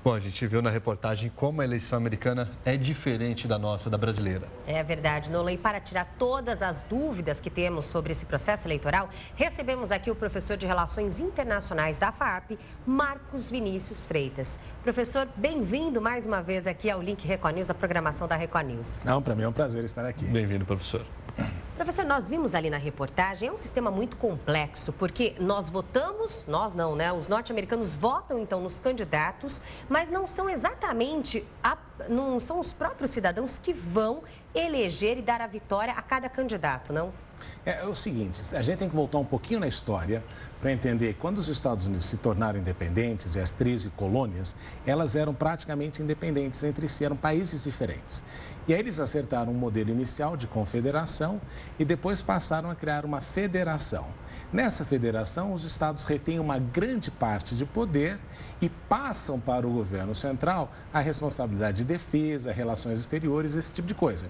Bom, a gente viu na reportagem como a eleição americana é diferente da nossa, da brasileira. É verdade, Nola. E para tirar todas as dúvidas que temos sobre esse processo eleitoral, recebemos aqui o professor de Relações Internacionais da FAAP, Marcos Vinícius Freitas. Professor, bem-vindo mais uma vez aqui ao Link Record News, a programação da Record News. Não, para mim é um prazer estar aqui. Bem-vindo, professor. Professor, nós vimos ali na reportagem, é um sistema muito complexo, porque nós votamos, nós não, né? Os norte-americanos votam, então, nos candidatos, mas não são exatamente, não são os próprios cidadãos que vão eleger e dar a vitória a cada candidato, não? É o seguinte, a gente tem que voltar um pouquinho na história para entender quando os Estados Unidos se tornaram independentes e as 13 colônias, elas eram praticamente independentes entre si, eram países diferentes. E aí eles acertaram um modelo inicial de confederação e depois passaram a criar uma federação. Nessa federação, os estados retêm uma grande parte de poder e passam para o governo central a responsabilidade de defesa, relações exteriores, esse tipo de coisa.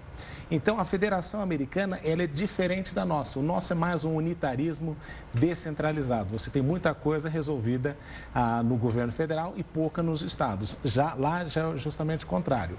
Então, a federação americana, ela é diferente da nossa. O nosso é mais um unitarismo descentralizado. Você tem muita coisa resolvida no governo federal e pouca nos estados. Lá já é justamente o contrário.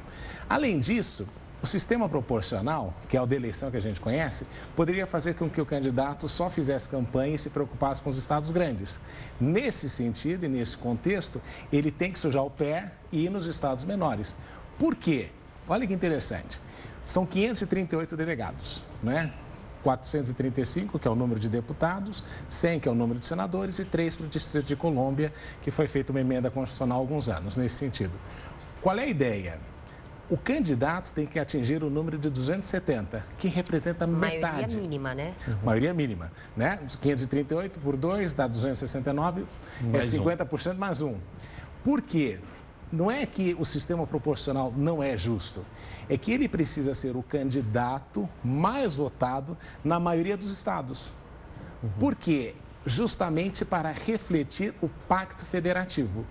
Além disso, o sistema proporcional, que é o da eleição que a gente conhece, poderia fazer com que o candidato só fizesse campanha e se preocupasse com os estados grandes. Nesse sentido e nesse contexto, ele tem que sujar o pé e ir nos estados menores. Por quê? Olha que interessante. São 538 delegados, né? 435, que é o número de deputados, 100, que é o número de senadores, e 3 para o Distrito de Colômbia, que foi feita uma emenda constitucional há alguns anos nesse sentido. Qual é a ideia? O candidato tem que atingir o número de 270, que representa metade. Maioria mínima, né? Maioria mínima, né? 538 por 2 dá 269, mais 50% mais 1. Por quê? Não é que o sistema proporcional não é justo, é que ele precisa ser o candidato mais votado na maioria dos estados. Por quê? Justamente para refletir o pacto federativo.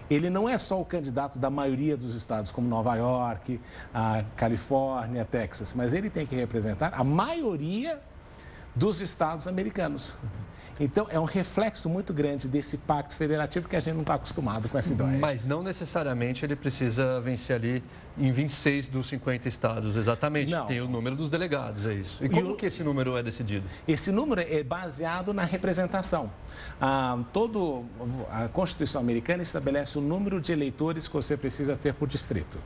Ele não é só o candidato da maioria dos estados, como Nova York, a Califórnia, Texas, mas ele tem que representar a maioria dos estados americanos. Então, é um reflexo muito grande desse pacto federativo que a gente não está acostumado com essa ideia. Mas não necessariamente ele precisa vencer ali em 26 dos 50 estados, exatamente. Não. Tem o número dos delegados, é isso. E como que esse número é decidido? Esse número é baseado na representação. A Constituição americana estabelece o número de eleitores que você precisa ter por distrito.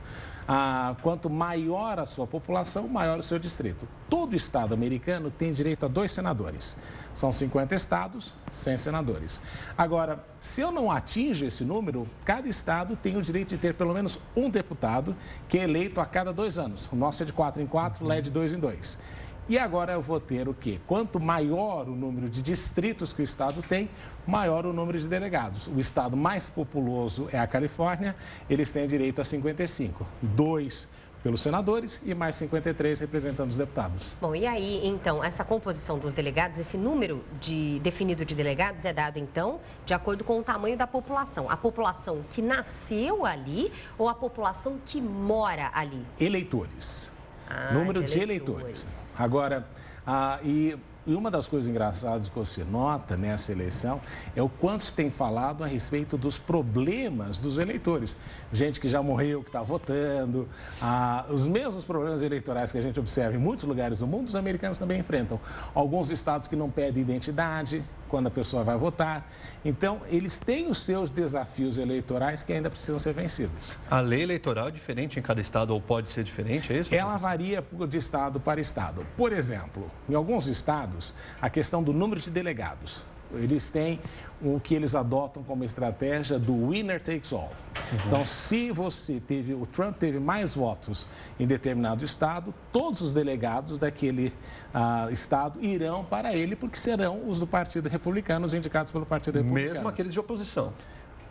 Quanto maior a sua população, maior o seu distrito. Todo estado americano tem direito a 2 senadores. São 50 estados, 100 senadores. Agora, se eu não atinjo esse número, cada estado tem o direito de ter pelo menos um deputado que é eleito a cada 2 anos. O nosso é de 4 em 4, lá é de 2 em 2. E agora eu vou ter o quê? Quanto maior o número de distritos que o estado tem, maior o número de delegados. O estado mais populoso é a Califórnia, eles têm direito a 55. 2 pelos senadores e mais 53 representando os deputados. Bom, e aí, então, essa composição dos delegados, esse número definido de delegados é dado, então, de acordo com o tamanho da população. A população que nasceu ali ou a população que mora ali? Eleitores. Número de eleitores. Agora, e uma das coisas engraçadas que você nota nessa eleição é o quanto se tem falado a respeito dos problemas dos eleitores. Gente que já morreu, que está votando. Os mesmos problemas eleitorais que a gente observa em muitos lugares do mundo, os americanos também enfrentam. Alguns estados que não pedem identidade quando a pessoa vai votar. Então, eles têm os seus desafios eleitorais que ainda precisam ser vencidos. A lei eleitoral é diferente em cada estado ou pode ser diferente, é isso? Ela varia de estado para estado. Por exemplo, em alguns estados, a questão do número de delegados. Eles têm o que eles adotam como estratégia do winner takes all. Então, se o Trump teve mais votos em determinado estado, todos os delegados daquele estado irão para ele, porque serão os do Partido Republicano, os indicados pelo Partido Republicano. Mesmo aqueles de oposição.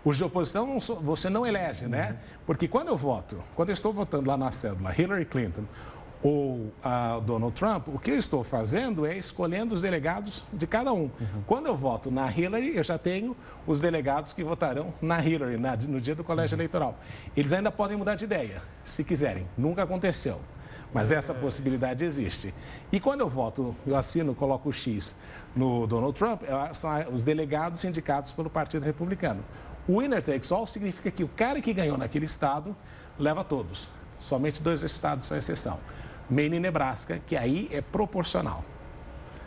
Os de oposição você não elege, né? Porque quando eu estou votando lá na cédula Hillary Clinton ou Donald Trump, o que eu estou fazendo é escolhendo os delegados de cada um. Quando eu voto na Hillary, eu já tenho os delegados que votarão na Hillary no dia do colégio eleitoral. Eles ainda podem mudar de ideia, se quiserem. Nunca aconteceu, mas essa possibilidade existe. E quando eu voto, eu assino, coloco o X no Donald Trump, são os delegados indicados pelo Partido Republicano. O winner takes all significa que o cara que ganhou naquele estado leva todos. Somente 2 estados são exceção. Maine e Nebraska, que aí é proporcional.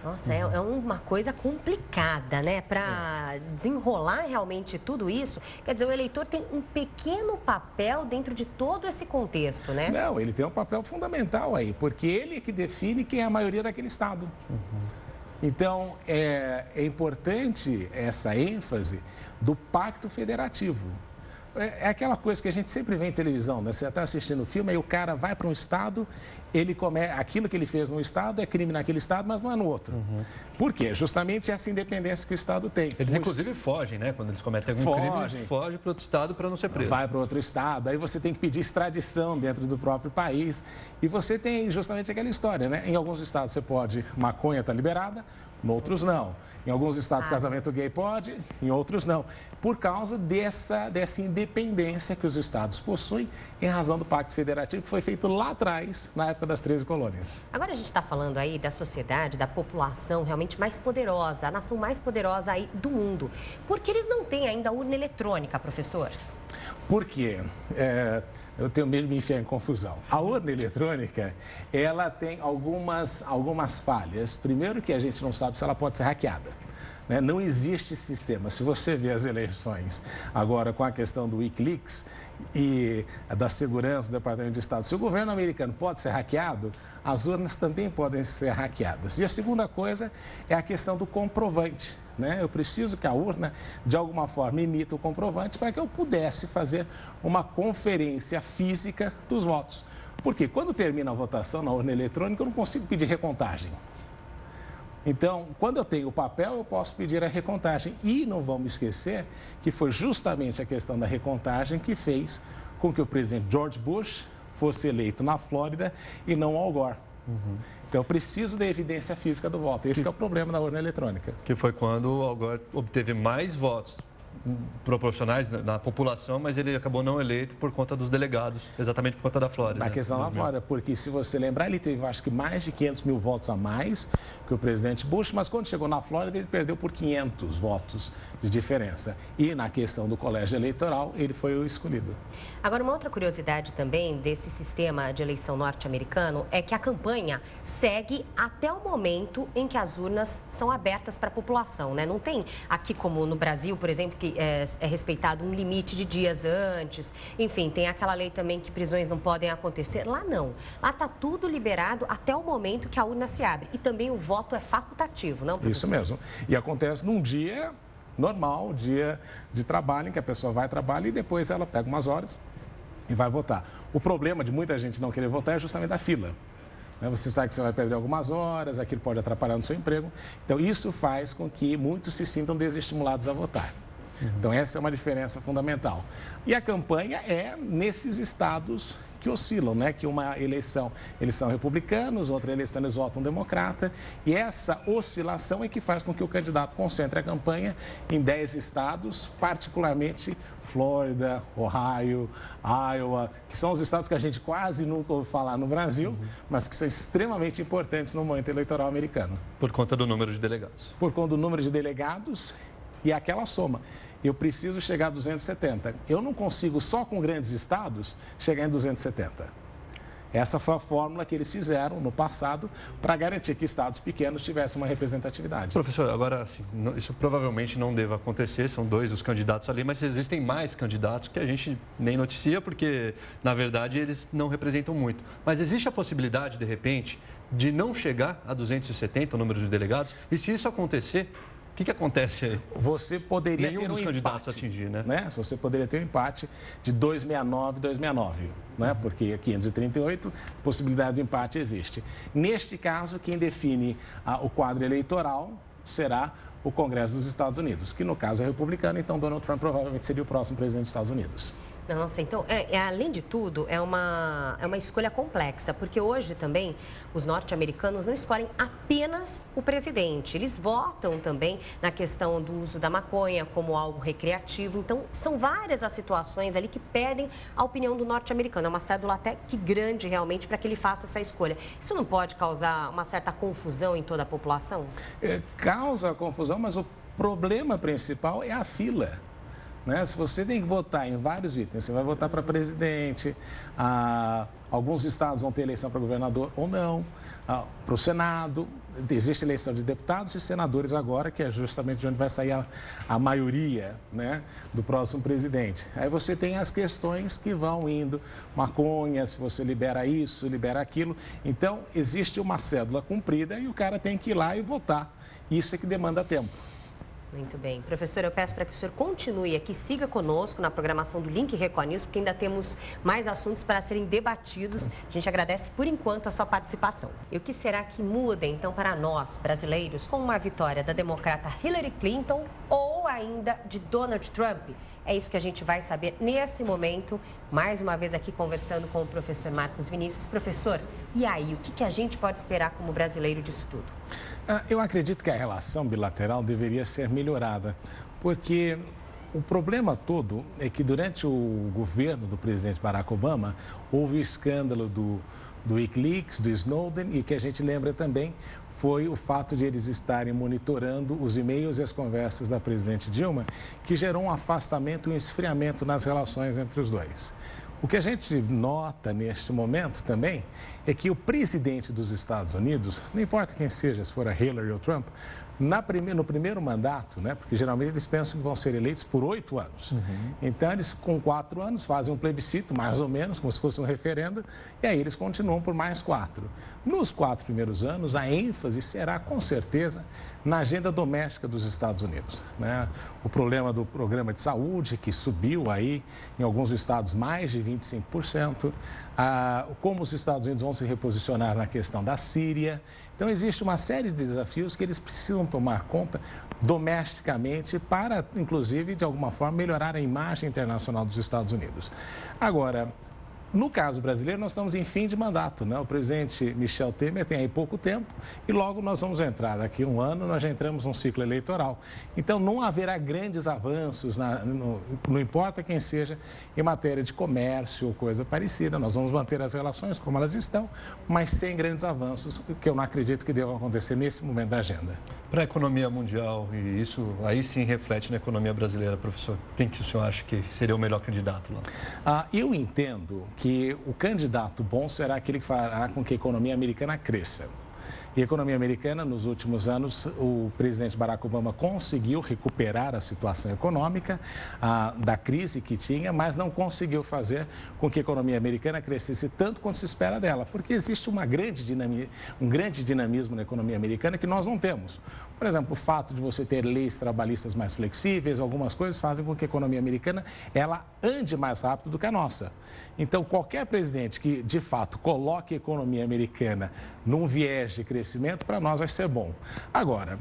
Nossa, é uma coisa complicada, né? Para desenrolar realmente tudo isso, quer dizer, o eleitor tem um pequeno papel dentro de todo esse contexto, né? Não, ele tem um papel fundamental aí, porque ele é que define quem é a maioria daquele estado. Então, é importante essa ênfase do pacto federativo. É aquela coisa que a gente sempre vê em televisão, né? Você está assistindo o filme, aí o cara vai para um estado, aquilo que ele fez no estado é crime naquele estado, mas não é no outro. Por quê? Justamente essa independência que o estado tem. Eles, inclusive, fogem, né? Quando eles cometem algum crime, eles fogem para outro estado para não ser preso. Vai para outro estado, aí você tem que pedir extradição dentro do próprio país. E você tem justamente aquela história, né? Em alguns estados você pode, maconha está liberada, em outros não. Em alguns estados, casamento gay pode, em outros não. Por causa dessa independência que os estados possuem em razão do Pacto Federativo que foi feito lá atrás, na época das 13 colônias. Agora a gente está falando aí da sociedade, da população realmente mais poderosa, a nação mais poderosa aí do mundo. Por que eles não têm ainda urna eletrônica, professor? Por quê? Eu tenho medo de me enfiar em confusão. A urna eletrônica, ela tem algumas falhas. Primeiro que a gente não sabe se ela pode ser hackeada. Né? Não existe sistema. Se você vê as eleições agora com a questão do Wikileaks e da segurança do Departamento de Estado, se o governo americano pode ser hackeado, as urnas também podem ser hackeadas. E a segunda coisa é a questão do comprovante. Né? Eu preciso que a urna, de alguma forma, imita o comprovante para que eu pudesse fazer uma conferência física dos votos. Porque quando termina a votação na urna eletrônica, eu não consigo pedir recontagem. Então, quando eu tenho o papel, eu posso pedir a recontagem. E não vamos esquecer que foi justamente a questão da recontagem que fez com que o presidente George Bush fosse eleito na Flórida e não Al Gore. Então, eu preciso da evidência física do voto. Esse que é o problema da urna eletrônica. Que foi quando o Al Gore obteve mais votos proporcionais na população, mas ele acabou não eleito por conta dos delegados, exatamente por conta da Flórida. Na questão da Flórida, porque se você lembrar, ele teve, acho que, mais de 500 mil votos a mais que o presidente Bush, mas quando chegou na Flórida, ele perdeu por 500 votos de diferença. E na questão do colégio eleitoral, ele foi o escolhido. Agora, uma outra curiosidade também desse sistema de eleição norte-americano é que a campanha segue até o momento em que as urnas são abertas para a população, né? Não tem aqui como no Brasil, por exemplo, que é respeitado um limite de dias antes. Enfim, tem aquela lei também que prisões não podem acontecer. Lá não. Lá está tudo liberado até o momento que a urna se abre. E também o voto é facultativo, não, professor? Isso mesmo. E acontece num dia normal, dia de trabalho, em que a pessoa vai trabalhar e depois ela pega umas horas e vai votar. O problema de muita gente não querer votar é justamente a fila. Você sabe que você vai perder algumas horas, aquilo pode atrapalhar no seu emprego. Então, isso faz com que muitos se sintam desestimulados a votar. Então, essa é uma diferença fundamental. E a campanha é nesses estados que oscilam, né? Que uma eleição, eles são republicanos, outra eleição eles votam democrata. E essa oscilação é que faz com que o candidato concentre a campanha em 10 estados, particularmente Flórida, Ohio, Iowa, que são os estados que a gente quase nunca ouve falar no Brasil, mas que são extremamente importantes no momento eleitoral americano. Por conta do número de delegados. Por conta do número de delegados e aquela soma. Eu preciso chegar a 270. Eu não consigo, só com grandes estados, chegar em 270. Essa foi a fórmula que eles fizeram no passado para garantir que estados pequenos tivessem uma representatividade. Professor, agora, assim, isso provavelmente não deva acontecer, são 2 os candidatos ali, mas existem mais candidatos que a gente nem noticia porque, na verdade, eles não representam muito. Mas existe a possibilidade, de repente, de não chegar a 270 o número de delegados? E se isso acontecer, o que acontece aí? Você poderia ter um dos candidatos empate, atingir, né? Você poderia ter um empate de 269 e 269, né? Porque 538, possibilidade de empate existe. Neste caso, quem define o quadro eleitoral será o Congresso dos Estados Unidos, que no caso é republicano, então Donald Trump provavelmente seria o próximo presidente dos Estados Unidos. Nossa, então, além de tudo, é uma escolha complexa, porque hoje também os norte-americanos não escolhem apenas o presidente, eles votam também na questão do uso da maconha como algo recreativo, então são várias as situações ali que pedem a opinião do norte-americano, é uma cédula até que grande realmente para que ele faça essa escolha. Isso não pode causar uma certa confusão em toda a população? Causa confusão, mas o problema principal é a fila. né? Se você tem que votar em vários itens, você vai votar para presidente, alguns estados vão ter eleição para governador ou não, para o Senado, existe eleição de deputados e senadores agora, que é justamente de onde vai sair a maioria, né, do próximo presidente. Aí você tem as questões que vão indo, maconha, se você libera isso, libera aquilo. Então, existe uma cédula cumprida e o cara tem que ir lá e votar. Isso é que demanda tempo. Muito bem. Professor, eu peço para que o senhor continue aqui, siga conosco na programação do Link Record News, porque ainda temos mais assuntos para serem debatidos. A gente agradece, por enquanto, a sua participação. E o que será que muda, então, para nós, brasileiros, com uma vitória da democrata Hillary Clinton ou ainda de Donald Trump? É isso que a gente vai saber nesse momento, mais uma vez aqui conversando com o professor Marcos Vinícius. Professor, e aí, o que a gente pode esperar como brasileiro disso tudo? Eu acredito que a relação bilateral deveria ser melhorada, porque o problema todo é que durante o governo do presidente Barack Obama, houve o escândalo do Wikileaks, do Snowden, e que a gente lembra também foi o fato de eles estarem monitorando os e-mails e as conversas da presidente Dilma, que gerou um afastamento e um esfriamento nas relações entre os dois. O que a gente nota neste momento também é que o presidente dos Estados Unidos, não importa quem seja, se for a Hillary ou Trump, no primeiro mandato, né, porque geralmente eles pensam que vão ser eleitos por 8 anos. Então, eles com 4 anos fazem um plebiscito, mais ou menos, como se fosse um referendo, e aí eles continuam por mais 4. Nos 4 primeiros anos, a ênfase será, com certeza, na agenda doméstica dos Estados Unidos, né? O problema do programa de saúde, que subiu aí, em alguns estados, mais de 25%, como os Estados Unidos vão se reposicionar na questão da Síria. Então, existe uma série de desafios que eles precisam tomar conta domesticamente para, inclusive, de alguma forma, melhorar a imagem internacional dos Estados Unidos. Agora, no caso brasileiro, nós estamos em fim de mandato, né? O presidente Michel Temer tem aí pouco tempo e logo nós vamos entrar. Daqui a um ano, nós já entramos num ciclo eleitoral. Então, não haverá grandes avanços, não importa quem seja, em matéria de comércio ou coisa parecida. Nós vamos manter as relações como elas estão, mas sem grandes avanços, que eu não acredito que devam acontecer nesse momento da agenda. Para a economia mundial, e isso aí sim reflete na economia brasileira, professor, quem que o senhor acha que seria o melhor candidato lá? Eu entendo que o candidato bom será aquele que fará com que a economia americana cresça. E a economia americana, nos últimos anos, o presidente Barack Obama conseguiu recuperar a situação econômica da crise que tinha, mas não conseguiu fazer com que a economia americana crescesse tanto quanto se espera dela, porque existe um grande dinamismo na economia americana que nós não temos. Por exemplo, o fato de você ter leis trabalhistas mais flexíveis, algumas coisas fazem com que a economia americana ela ande mais rápido do que a nossa. Então, qualquer presidente que, de fato, coloque a economia americana num viés de crescimento, para nós vai ser bom. Agora,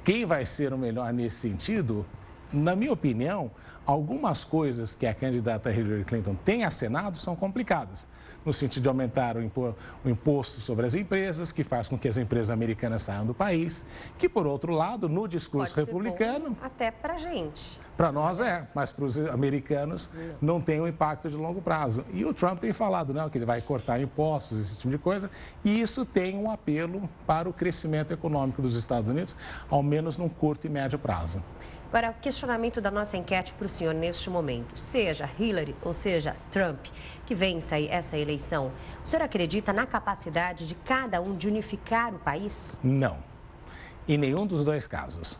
quem vai ser o melhor nesse sentido, na minha opinião, algumas coisas que a candidata Hillary Clinton tem acenado são complicadas. No sentido de aumentar o imposto sobre as empresas, que faz com que as empresas americanas saiam do país, que, por outro lado, no discurso republicano... Bom até para a gente. Para nós mas para os americanos não tem um impacto de longo prazo. E o Trump tem falado, não, que ele vai cortar impostos, esse tipo de coisa, e isso tem um apelo para o crescimento econômico dos Estados Unidos, ao menos num curto e médio prazo. Agora, o questionamento da nossa enquete para o senhor neste momento, seja Hillary ou seja Trump, que vença essa eleição, o senhor acredita na capacidade de cada um de unificar o país? Não, em nenhum dos dois casos,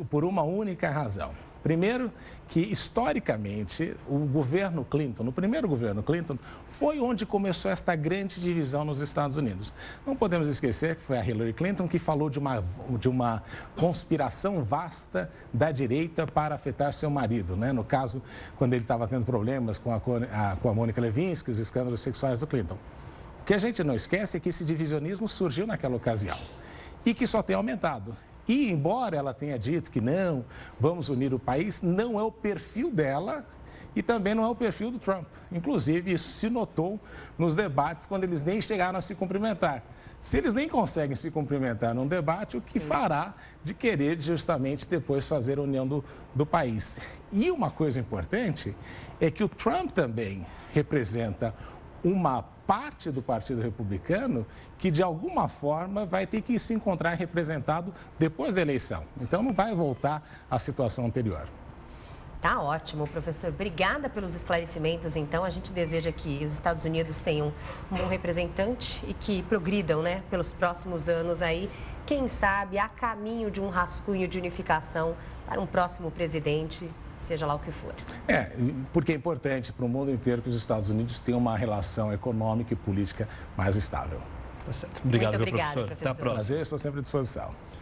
por uma única razão. Primeiro, que historicamente o governo Clinton, no primeiro governo Clinton, foi onde começou esta grande divisão nos Estados Unidos. Não podemos esquecer que foi a Hillary Clinton que falou de uma conspiração vasta da direita para afetar seu marido, né? No caso, quando ele estava tendo problemas com a Mônica Lewinsky, os escândalos sexuais do Clinton. O que a gente não esquece é que esse divisionismo surgiu naquela ocasião e que só tem aumentado. E, embora ela tenha dito que não, vamos unir o país, não é o perfil dela e também não é o perfil do Trump. Inclusive, isso se notou nos debates quando eles nem chegaram a se cumprimentar. Se eles nem conseguem se cumprimentar num debate, o que fará de querer justamente depois fazer a união do país? E uma coisa importante é que o Trump também representa uma parte do Partido Republicano que, de alguma forma, vai ter que se encontrar representado depois da eleição. Então, não vai voltar à situação anterior. Tá ótimo, professor. Obrigada pelos esclarecimentos. Então, a gente deseja que os Estados Unidos tenham um bom representante e que progridam, né, pelos próximos anos aí, quem sabe, a caminho de um rascunho de unificação para um próximo presidente, seja lá o que for. Porque é importante para o mundo inteiro que os Estados Unidos tenham uma relação econômica e política mais estável. Tá certo. Obrigado, Muito obrigada, professor. Até a professor. próxima. Prazer, estou sempre à disposição.